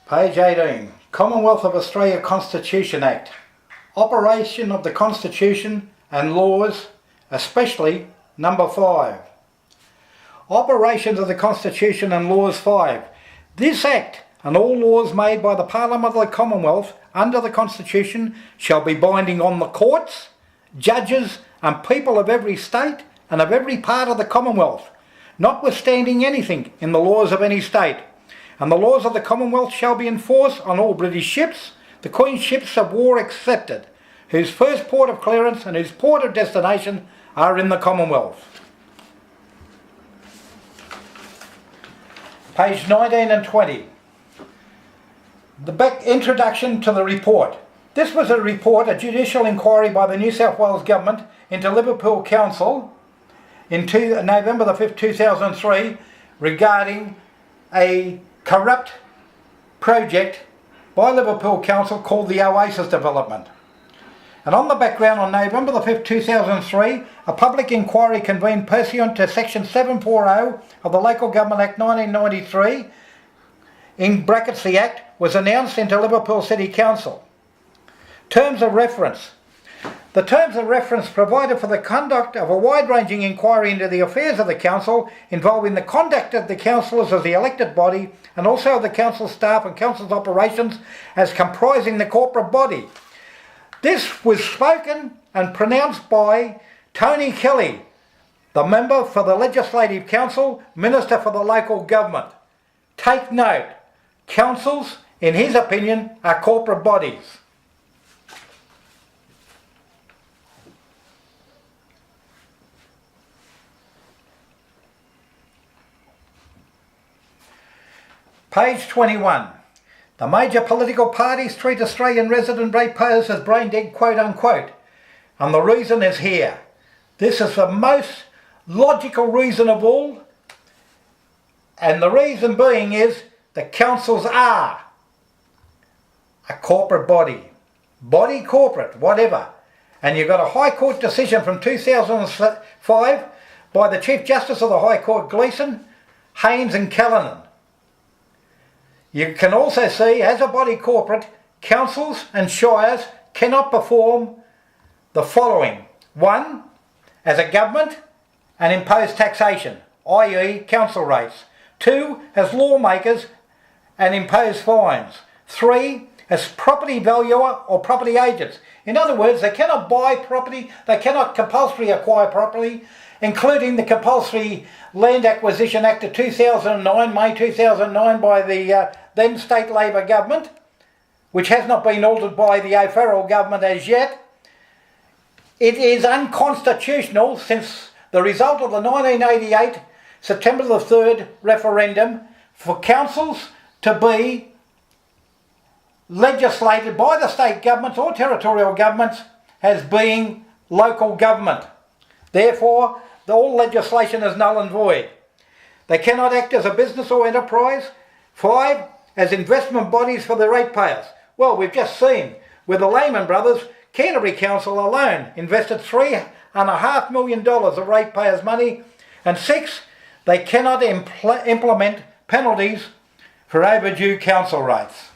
Page 18. Commonwealth of Australia Constitution Act. Operation of the Constitution and laws, especially number 5. Operations of the Constitution and laws 5. This Act and all laws made by the Parliament of the Commonwealth under the Constitution shall be binding on the courts, judges and people of every state and of every part of the Commonwealth, notwithstanding anything in the laws of any state. And the laws of the Commonwealth shall be enforced on all British ships, the Queen's ships of war excepted, whose first port of clearance and whose port of destination are in the Commonwealth. Page 19 and 20. The introduction to the report. This was a report, a judicial inquiry by the New South Wales Government into Liverpool Council in November the 5th, 2003 regarding a corrupt project by Liverpool Council called the Oasis Development. And on the background, on November the 5th, 2003, a public inquiry convened pursuant to Section 740 of the Local Government Act 1993, in brackets the Act, was announced into Liverpool City Council. Terms of reference. The terms of reference provided for the conduct of a wide-ranging inquiry into the affairs of the council involving the conduct of the councillors as the elected body and also of the council staff and council's operations as comprising the corporate body. This was spoken and pronounced by Tony Kelly, the member for the Legislative Council, Minister for the Local Government. Take note, councils, in his opinion, are corporate bodies. Page 21. The major political parties treat Australian resident ratepayers as brain dead, quote unquote. And the reason is here. This is the most logical reason of all. And the reason being is the councils are a corporate body. Body corporate, whatever. And you've got a High Court decision from 2005 by the Chief Justice of the High Court, Gleeson, Haynes and Callanan. You can also see, as a body corporate, councils and shires cannot perform the following. 1. As a government and impose taxation, i.e. council rates. 2. As lawmakers and impose fines. 3. As property valuer or property agents. In other words, they cannot buy property, they cannot compulsorily acquire property, including the Compulsory Land Acquisition Act of 2009, May 2009, by the then State Labor government, which has not been altered by the federal government as yet. It is unconstitutional since the result of the 1988 September the 3rd referendum for councils to be legislated by the state governments or territorial governments as being local government. Therefore, all legislation is null and void. They cannot act as a business or enterprise. 5. As investment bodies for the ratepayers. Well, we've just seen with the Lehman Brothers, Canterbury Council alone invested $3.5 million of ratepayers' money. And 6. They cannot implement penalties for overdue council rates.